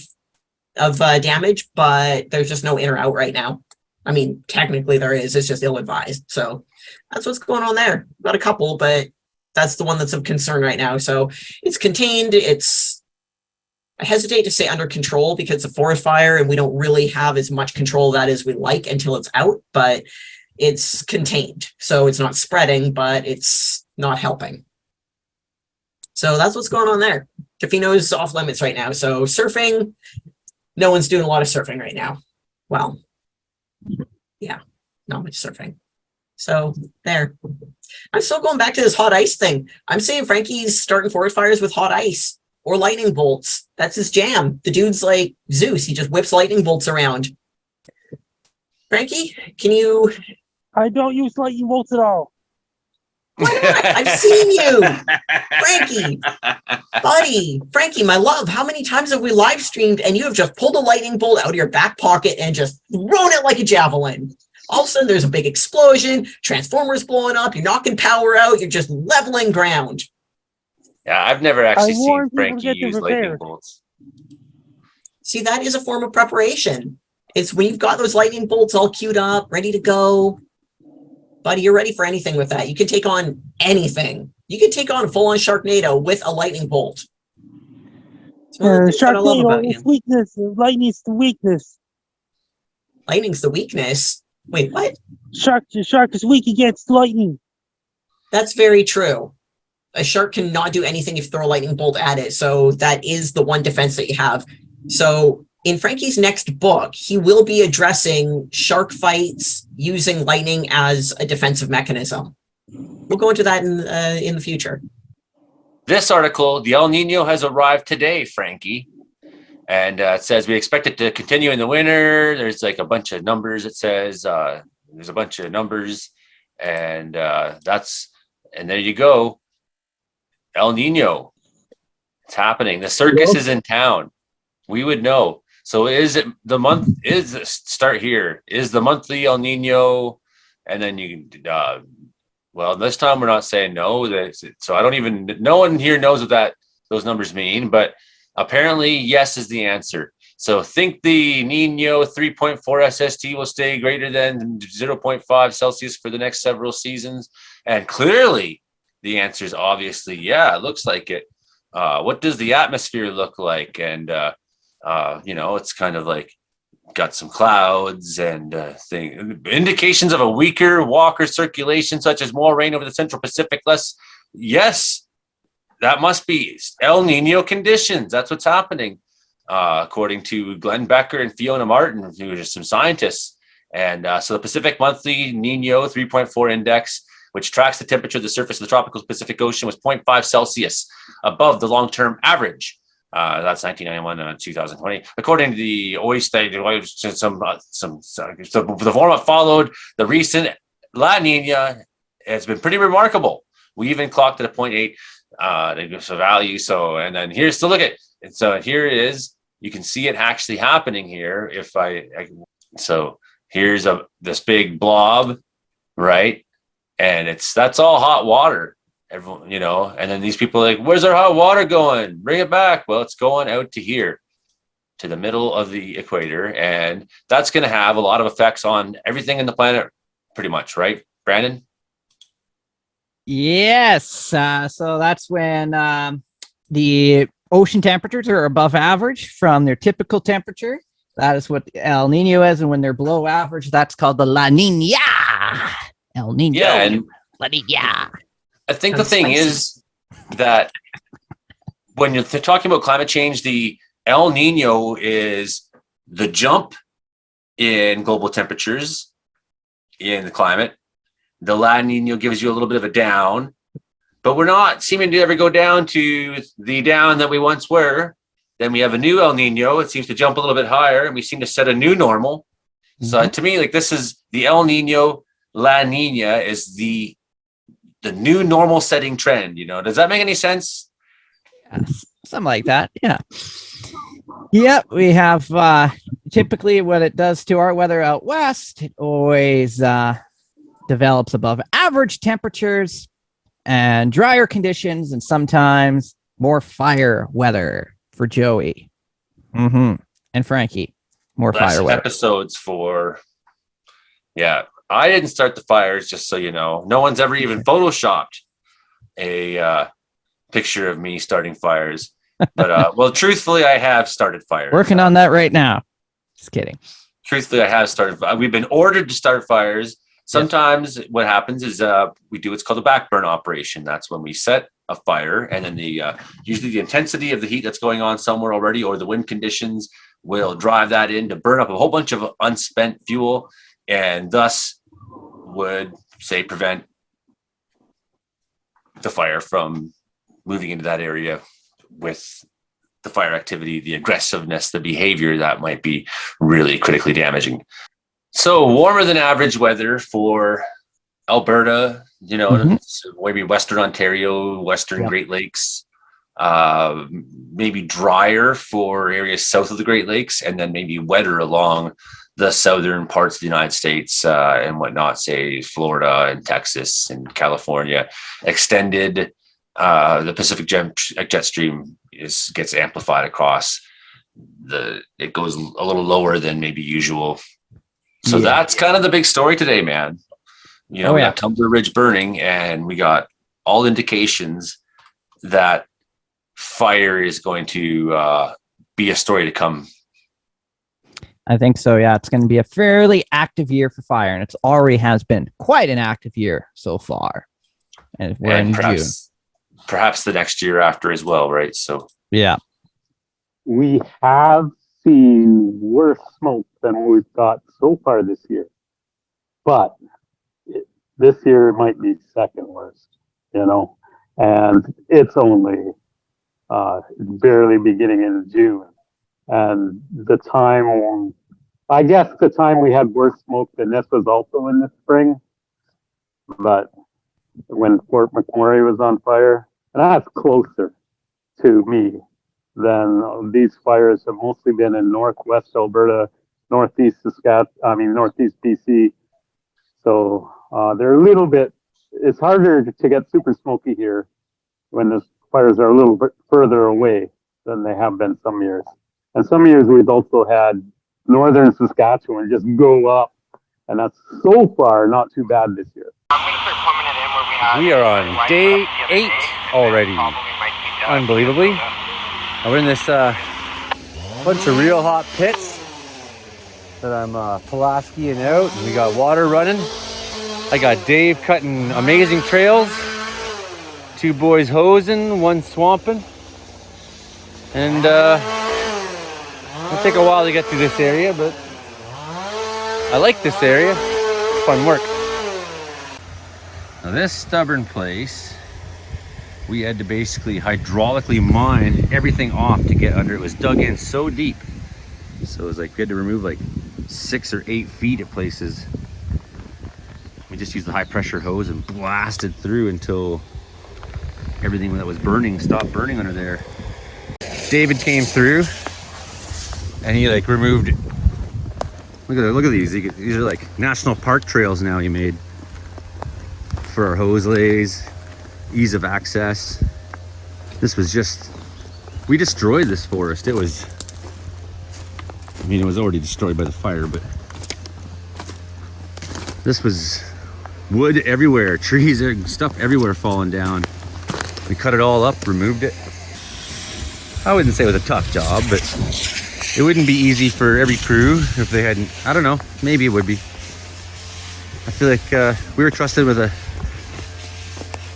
damage, but there's just no in or out right now. I mean, technically there is, it's just ill-advised. So that's what's going on there. Got a couple, but that's the one that's of concern right now. So it's contained. I hesitate to say under control because it's a forest fire and we don't really have as much control of that as we like until it's out, but it's contained. So it's not spreading, but it's not helping. So that's what's going on there. Tofino is off limits right now. So surfing, no one's doing a lot of surfing right now. Well, yeah, not much surfing. So there. I'm still going back to this hot ice thing. I'm saying Frankie's starting forest fires with hot ice or lightning bolts. That's his jam. The dude's like Zeus. He just whips lightning bolts around. Frankie, can you? I don't use lightning bolts at all. Why not? I've seen you, Frankie, buddy, Frankie, my love. How many times have we live streamed and you have just pulled a lightning bolt out of your back pocket and just thrown it like a javelin? All of a sudden, there's a big explosion. Transformers blowing up. You're knocking power out. You're just leveling ground. Yeah, I've never actually seen warned people to Frankie get them use lightning prepared. bolts. See, that is a form of preparation. It's when you've got those lightning bolts all queued up, ready to go. Buddy, you're ready for anything with that. You can take on anything. You can take on a full-on Sharknado with a lightning bolt. Sharknado is weakness. Lightning's the weakness. Lightning's the weakness? Wait, what? Shark is weak against lightning. That's very true. A shark cannot do anything if you throw a lightning bolt at it. So that is the one defense that you have. So in Frankie's next book, he will be addressing shark fights using lightning as a defensive mechanism. We'll go into that in the future. This article, the El Nino has arrived today, Frankie. And it says we expect it to continue in the winter. There's like a bunch of numbers. It says there's a bunch of numbers. And and there you go. El Nino. It's happening. The circus is in town. We would know. So is it the month? Start here. Is the monthly El Nino? And then you can, well, this time we're not saying no. So I don't even, no one here knows what those numbers mean, but apparently yes is the answer. So think the Nino 3.4 SST will stay greater than 0.5 Celsius for the next several seasons. And clearly the answer is obviously, yeah, it looks like it. What does the atmosphere look like? And, it's kind of like got some clouds and indications of a weaker Walker circulation, such as more rain over the Central Pacific, less. Yes, that must be El Nino conditions. That's what's happening, according to Glenn Becker and Fiona Martin, who are just some scientists. And so the Pacific Monthly Nino 3.4 index, which tracks the temperature of the surface of the tropical Pacific Ocean, was 0.5 Celsius above the long-term average. That's 1991 and 2020. According to the OISTA, the format followed the recent La Nina has been pretty remarkable. We even clocked at a 0.8 value. So, and then here's to look at. And so here it is. You can see it actually happening here. So here's this big blob, right? And that's all hot water. Everyone, and then these people are like, where's our hot water going? Bring it back. Well, it's going out to here, to the middle of the equator. And that's going to have a lot of effects on everything in the planet, pretty much, right, Brandon? Yes. So that's when the ocean temperatures are above average from their typical temperature. That is what El Nino is, and when they're below average, that's called the La Nina. El Nino. Yeah, and La Nina. I think Sounds the thing spicy. is that when you're talking about climate change, the El Nino is the jump in global temperatures in the climate. The La Nina gives you a little bit of a down, but we're not seeming to ever go down to the down that we once were. Then we have a new El Nino. It seems to jump a little bit higher, and we seem to set a new normal. So to me, like, this is the El Nino, La Nina is the new normal setting trend. You know, does that make any sense? Yeah, something like that. Yeah. Yep. We have typically what it does to our weather out west. It always develops above average temperatures and drier conditions, and sometimes more fire weather for Joey. And Frankie. More Less fire weather. episodes for, yeah. I didn't start the fires, just so you know. No one's ever even photoshopped a picture of me starting fires. But well, truthfully, I have started fires. Working on that right now. Just kidding. Truthfully, I have started. We've been ordered to start fires. Sometimes what happens is we do what's called a backburn operation. That's when we set a fire, and then usually the intensity of the heat that's going on somewhere already, or the wind conditions, will drive that in to burn up a whole bunch of unspent fuel, and thus would, say, prevent the fire from moving into that area with the fire activity, the aggressiveness, the behavior that might be really critically damaging. So warmer than average weather for Alberta, you know, maybe Western Ontario, Western Great Lakes, maybe drier for areas south of the Great Lakes, and then maybe wetter along the southern parts of the United States and whatnot, say Florida and Texas and California. Extended, the Pacific jet stream gets amplified across. It goes a little lower than maybe usual. So that's kind of the big story today, man. You know, we got Tumbler Ridge burning, and we got all indications that fire is going to be a story to come. I think so. Yeah, it's going to be a fairly active year for fire, and it already has been quite an active year so far. And we're in June. Perhaps the next year after as well, right? So yeah, we have seen worse smoke than we've got so far this year, but this year might be second worst, you know, and it's only barely beginning in June. And I guess the time we had worse smoke than this was also in the spring, but when Fort McMurray was on fire, and that's closer to me than these fires have mostly been in northwest Alberta, northeast BC. So they're a little bit, it's harder to get super smoky here when the fires are a little bit further away than they have been some years. And some years we've also had northern Saskatchewan just go up, and that's so far not too bad this year. We are on day 8 already. Unbelievably. We're in this bunch of real hot pits that I'm Pulaskiing out, and we got water running. I got Dave cutting amazing trails, 2 boys hosing, 1 swamping, and it'll take a while to get through this area, but I like this area. Fun work. Now this stubborn place, we had to basically hydraulically mine everything off to get under. It was dug in so deep. So it was like we had to remove like 6 or 8 feet at places. We just used the high pressure hose and blasted through until everything that was burning stopped burning under there. David came through and he like removed, look at these. These are like national park trails now he made for our hose lays, ease of access. This was just, we destroyed this forest. It was, I mean, it was already destroyed by the fire, but this was wood everywhere, trees and stuff everywhere falling down. We cut it all up, removed it. I wouldn't say it was a tough job, but it wouldn't be easy for every crew if they hadn't. I don't know. Maybe it would be. I feel like we were trusted with a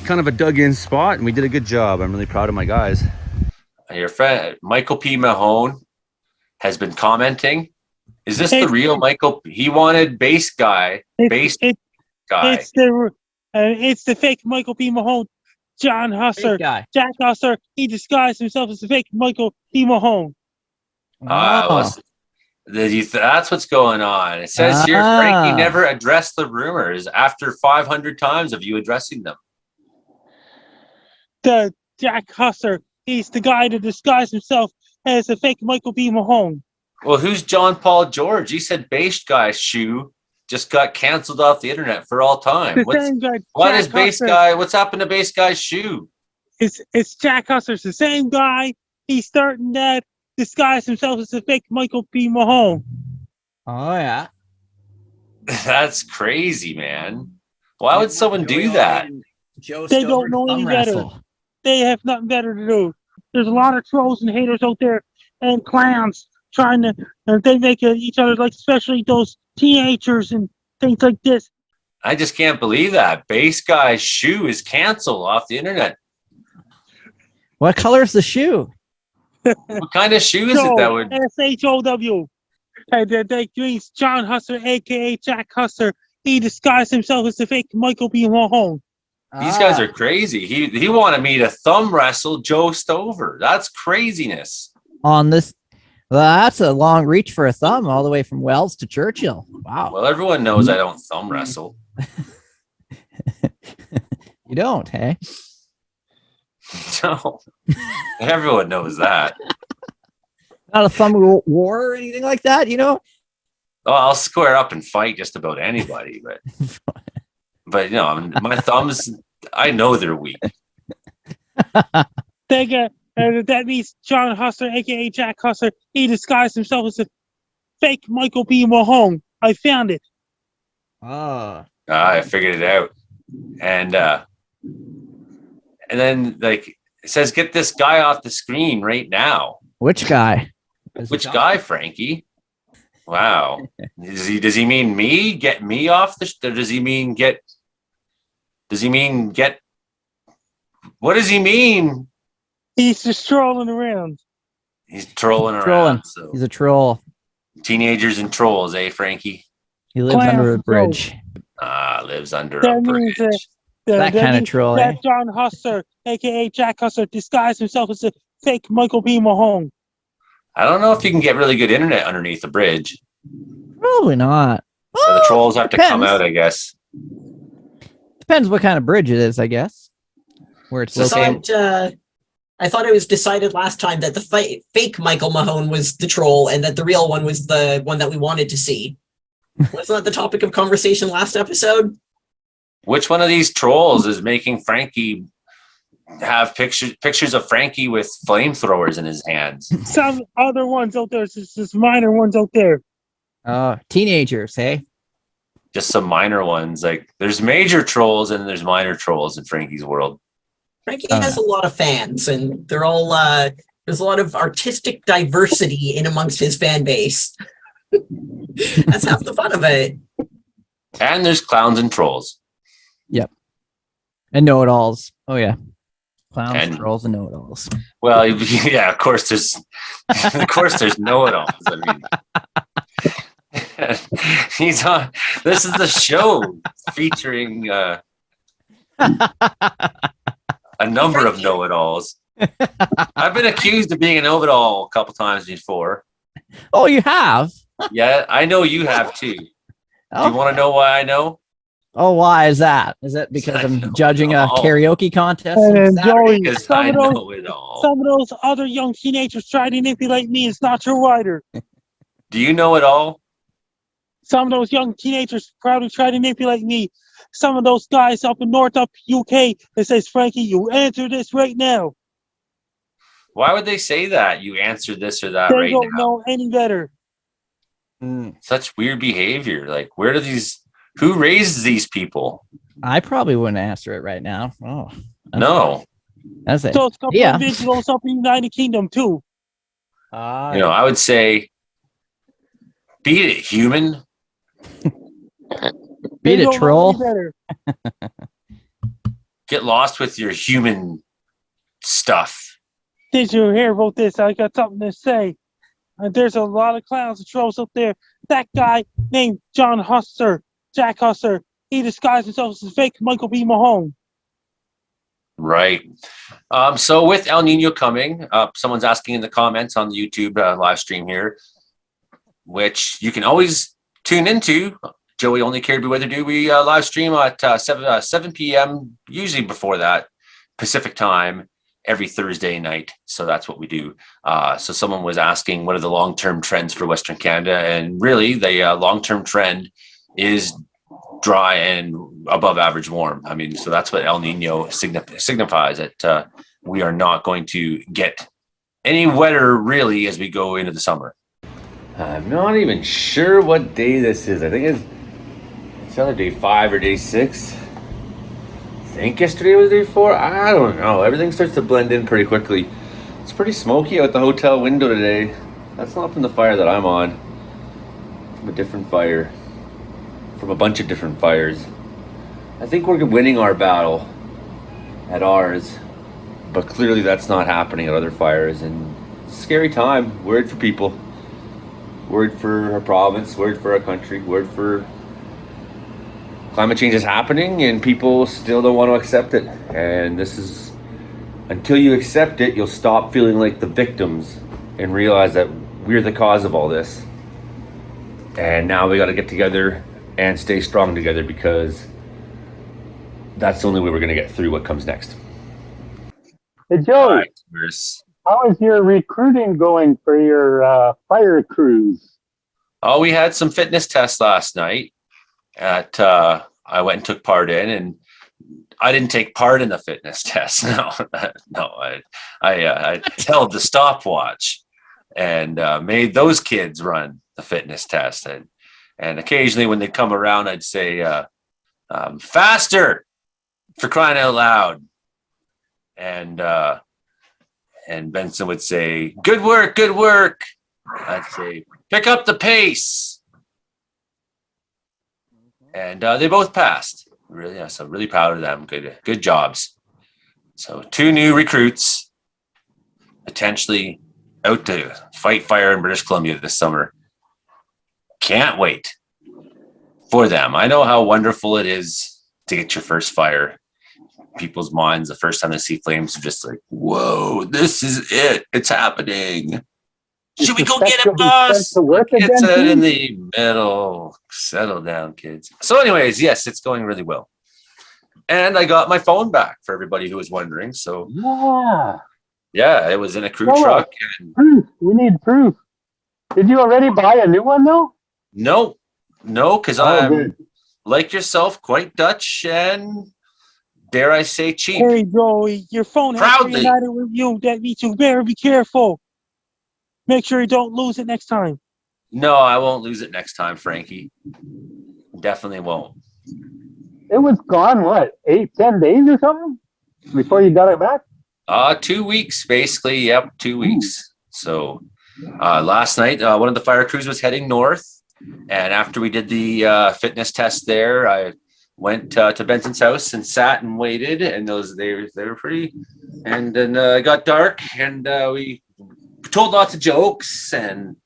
kind of a dug-in spot, and we did a good job. I'm really proud of my guys. Your friend Michael P. Mahone has been commenting. Is this the real Michael? He wanted bass guy. It's the fake Michael P. Mahone. John Husser, guy. Jack Husser. He disguised himself as the fake Michael P. Mahone. That's what's going on. It says here Frankie never addressed the rumors after 500 times of you addressing them. The Jack Husser. He's the guy that disguised himself as the fake Michael P. Mahone. Well, who's John Paul George? He said bass guy shoe just got canceled off the internet for all time. What is bass guy? What's happened to bass guy's shoe? It's Jack Husser's the same guy. He's starting that disguised himself as the fake Michael P. Mahone. Oh yeah. That's crazy, man. Why would someone do that? They don't know any better. They have nothing better to do. There's a lot of trolls and haters out there and clowns trying to, they make each other, like especially those teenagers and things like this. I just can't believe that. Bass guy's shoe is canceled off the internet. What color is the shoe? What kind of shoe is it that would... SHOW. That means John Husser, a.k.a. Jack Husser. He disguised himself as the fake Michael B. Mahone. These guys are crazy. He wanted me to thumb wrestle Joe Stover. That's craziness. On this, well, that's a long reach for a thumb, all the way from Wells to Churchill. Wow. Well, everyone knows I don't thumb wrestle. You don't, hey? No. Everyone knows that. Not a thumb war or anything like that, you know? Oh, I'll square up and fight just about anybody, but you know, my thumbs, I know they're weak. That means John Husser, a.k.a. Jack Husser. He disguised himself as a fake Michael B. Mahone. I found it. I figured it out. And then, like, it says, get this guy off the screen right now. Which guy? Which guy, Frankie? Wow. Does he mean me? Get me off the... Does he mean get... What does he mean? He's just trolling around. He's trolling around. So. He's a troll. Teenagers and trolls, eh, Frankie? He lives under a bridge. Lives under a bridge. That kind of troll, eh? That John Husser, a.k.a. Jack Husser, disguised himself as a fake Michael B. Mahone. I don't know if you can get really good internet underneath the bridge. Probably not. So the trolls have to come out, I guess. Depends what kind of bridge it is, I guess. Where it's located. I thought it was decided last time that the fake Michael Mahone was the troll and that the real one was the one that we wanted to see. Wasn't that the topic of conversation last episode? Which one of these trolls is making Frankie have pictures of Frankie with flamethrowers in his hands? Some other ones out there, just minor ones out there. Teenagers, hey? Just some minor ones. Like, there's major trolls and there's minor trolls in Frankie's world. Frankie has a lot of fans, and they're all there's a lot of artistic diversity in amongst his fan base. That's half the fun of it. And there's clowns and trolls. Yep. And know-it-alls. Oh yeah. Clowns, trolls, and know-it-alls. Well, yeah, of course there's know-it-alls. I mean, he's on. This is the show featuring a number of know-it-alls. I've been accused of being a know-it-all a couple times before. Oh, you have? Yeah, I know you have too. Do you want to know why I know? Oh, why is that? Is it because I'm judging a karaoke contest? Because I know it all. Some of those other young teenagers try to manipulate me. It's not your writer. Do you know it all? Some of those young teenagers probably try to manipulate me. Some of those guys up in North UK that says, Frankie, you answer this right now. Why would they say that? You answer this or that they right now. They don't know any better. Such weird behavior. Like, who raised these people? I probably wouldn't answer it right now. Oh, no. That's it. So it's a couple of individuals up in the United Kingdom too. I would say beat it, human. Beat a troll. Get lost with your human stuff. Did you hear about this? I got something to say. There's a lot of clowns and trolls up there. That guy named Jack Husser, he disguised himself as fake Michael B. Mahone. Right. So with El Nino coming, someone's asking in the comments on the YouTube live stream here, which you can always tune into. Joey Only Caribou Weather Do. We live stream at 7 p.m., usually before that, Pacific time, every Thursday night. So that's what we do. So someone was asking, what are the long-term trends for Western Canada? And really, the long-term trend is dry and above average warm. I mean, so that's what El Nino signifies, that we are not going to get any wetter really as we go into the summer. I'm not even sure what day this is. I think it's either day 5 or day 6. I think yesterday was day 4. I don't know. Everything starts to blend in pretty quickly. It's pretty smoky out the hotel window today. That's not from the fire that I'm on. From a different fire. From a bunch of different fires. I think we're winning our battle at ours, but clearly that's not happening at other fires, and it's a scary time. Worried for people. Worried for our province. Worried for our country. Worried for climate change is happening and people still don't want to accept it. And this is, until you accept it, you'll stop feeling like the victims and realize that we're the cause of all this. And now we got to get together and stay strong together, because that's the only way we're going to get through what comes next. Hey, Joey, Right. how is your recruiting going for your fire crews? Oh, we had some fitness tests last night at I went and took part in, and I didn't take part in the fitness test. No, I held the stopwatch and made those kids run the fitness test. And occasionally when they come around, I'd say, faster, for crying out loud. And Benson would say, good work, good work. I'd say, pick up the pace. And they both passed. Really, yeah, so really proud of them. Good jobs. So 2 new recruits potentially out to fight fire in British Columbia this summer. Can't wait for them. I know how wonderful it is to get your first fire. People's minds, the first time they see flames, are just like, whoa, this is it. It's happening. Should we go get it, boss? It's out in the middle. Settle down, kids. So anyways, yes, it's going really well. And I got my phone back, for everybody who was wondering. So yeah, it was in a crew truck. And proof. We need proof. Did you already buy a new one, though? No, because I'm, like yourself, quite Dutch and, dare I say, cheap. Hey, Joey, your phone has to be united with you. That means you better be careful. Make sure you don't lose it next time. No, I won't lose it next time, Frankie. Definitely won't. It was gone, what, 8-10 days or something before you got it back? 2 weeks, basically. Yep, 2 weeks. So last night, one of the fire crews was heading north. And after we did the fitness test there, I went to Benson's house and sat and waited. And they were pretty. And then it got dark, and we told lots of jokes and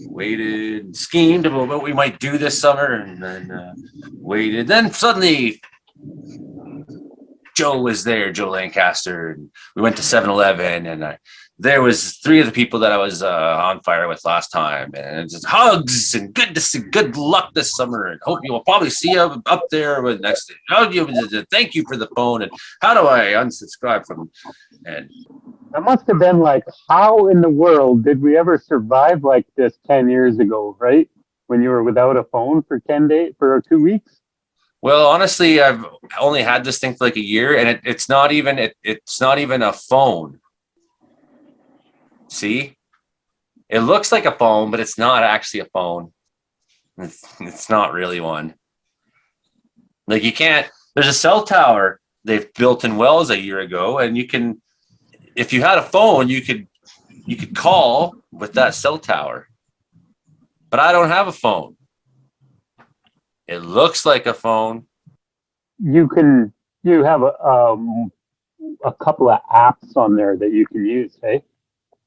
waited and schemed about what we might do this summer, and then waited. Then suddenly Joe was there, Joe Lancaster, and we went to 7-Eleven, and there was 3 of the people that I was on fire with last time, and just hugs and good luck this summer, and hope you will probably see you up there with next thing. Thank you for the phone, and how do I unsubscribe from? And that must have been like, how in the world did we ever survive like this 10 years ago, right? When you were without a phone for 10 days, for 2 weeks? Well, honestly, I've only had this thing for like a year, and it's not even a phone. See, it looks like a phone, but it's not actually a phone. It's not really one. Like, you can't, there's a cell tower they've built in Wells a year ago, and you can, if you had a phone, you could you could call with that cell tower, but I don't have a phone. It looks like a phone. You have a couple of apps on there that you can use, hey?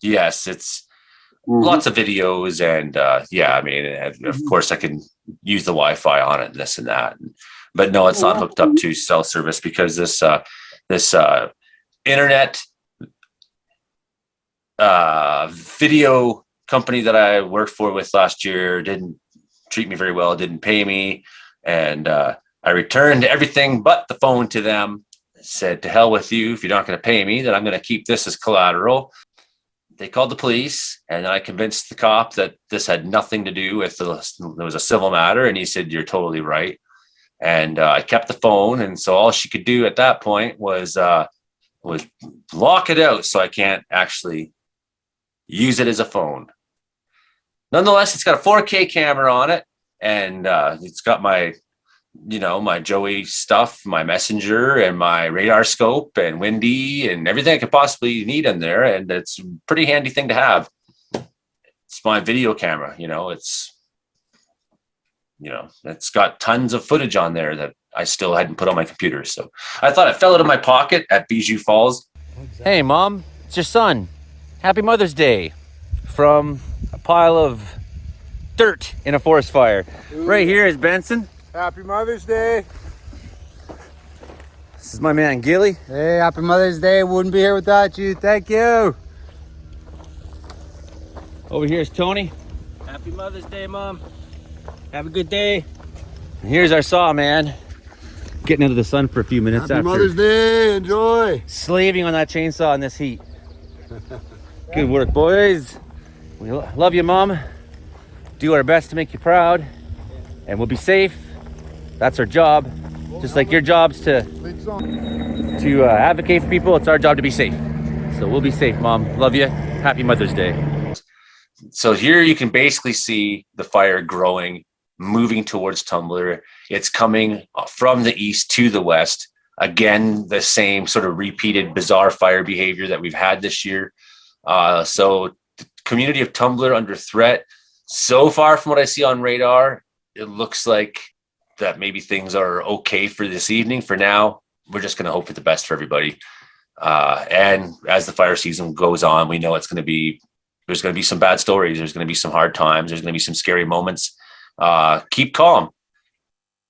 Yes, it's Mhm. lots of videos and yeah, I mean, of course I can use the Wi-Fi on it and this and that, but no, it's not hooked up to cell service because this internet video company that I worked for with last year didn't treat me very well, didn't pay me, and I returned everything but the phone to them. Said, to hell with you. If you're not going to pay me, then I'm going to keep this as collateral. They called the police, and I convinced the cop that this had nothing to do with there was a civil matter, and he said, you're totally right. And I kept the phone, and so all she could do at that point was lock it out so I can't actually use it as a phone. Nonetheless, it's got a 4K camera on it, and it's got my my Joey stuff, my messenger and my radar scope and windy and everything I could possibly need in there. And it's a pretty handy thing to have. It's my video camera, it's got tons of footage on there that I still hadn't put on my computer. So I thought it fell out of my pocket at Bijou Falls. Hey, Mom, it's your son. Happy Mother's Day from a pile of dirt in a forest fire. Right here is Benson. Happy Mother's Day. This is my man, Gilly. Hey, happy Mother's Day. Wouldn't be here without you. Thank you. Over here is Tony. Happy Mother's Day, Mom. Have a good day. And here's our saw man. Getting into the sun for a few minutes Happy after Mother's Day. Enjoy. slaving on that chainsaw in this heat. Good work, boys. We love you, Mom. Do our best to make you proud, and we'll be safe. That's our job. Just like your job's to advocate for people, it's our job to be safe. So we'll be safe, Mom. Love you. Happy Mother's Day. So here you can basically see the fire growing, moving towards Tumbler. It's coming from the east to the west. Again, the same sort of repeated bizarre fire behavior that we've had this year. So the community of Tumbler under threat. So far from what I see on radar, it looks like that maybe things are okay for this evening. For now, we're just going to hope for the best for everybody. And as the fire season goes on, we know there's going to be some bad stories. There's going to be some hard times. There's going to be some scary moments. Keep calm.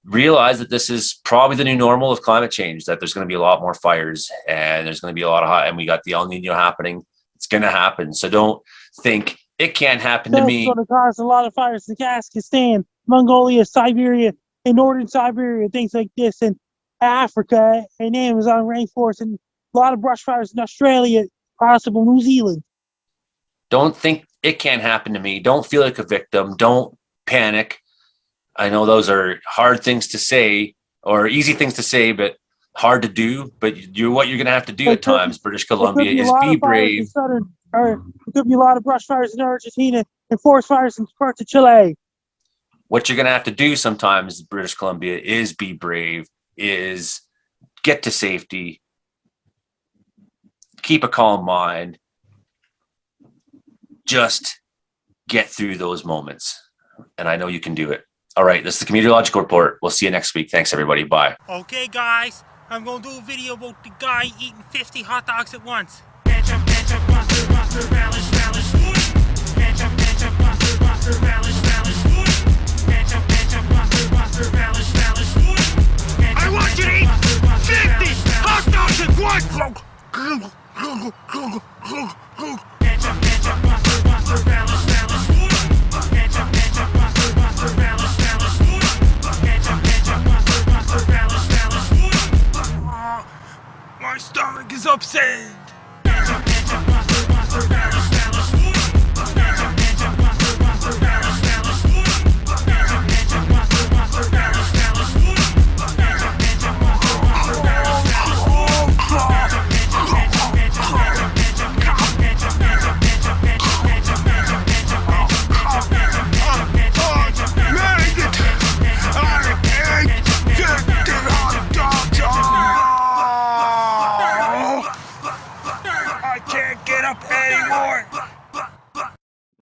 Realize that this is probably the new normal of climate change, that there's going to be a lot more fires and there's going to be a lot of hot, and we got the El Nino happening. It's going to happen. So don't think it can't happen to me. It's going to cause a lot of fires in Kazakhstan, Mongolia, Siberia, and northern Siberia, things like this, and Africa, and Amazon rainforest, and a lot of brush fires in Australia, possible New Zealand. Don't think it can't happen to me. Don't feel like a victim. Don't panic. I know those are hard things to say, or easy things to say, but hard to do. But what you're going to have to do at times, British Columbia, is be brave. There could be a lot of brush fires in Argentina and forest fires in parts of Chile. What you're going to have to do sometimes, British Columbia, is be brave, is get to safety, keep a calm mind, just get through those moments. And I know you can do it. All right, this is the Comedeorological Report. We'll see you next week. Thanks, everybody. Bye. Okay, guys, I'm going to do a video about the guy eating 50 hot dogs at once. I want you to eat 50 hot dogs at once! My stomach is upset. I can't get up anymore.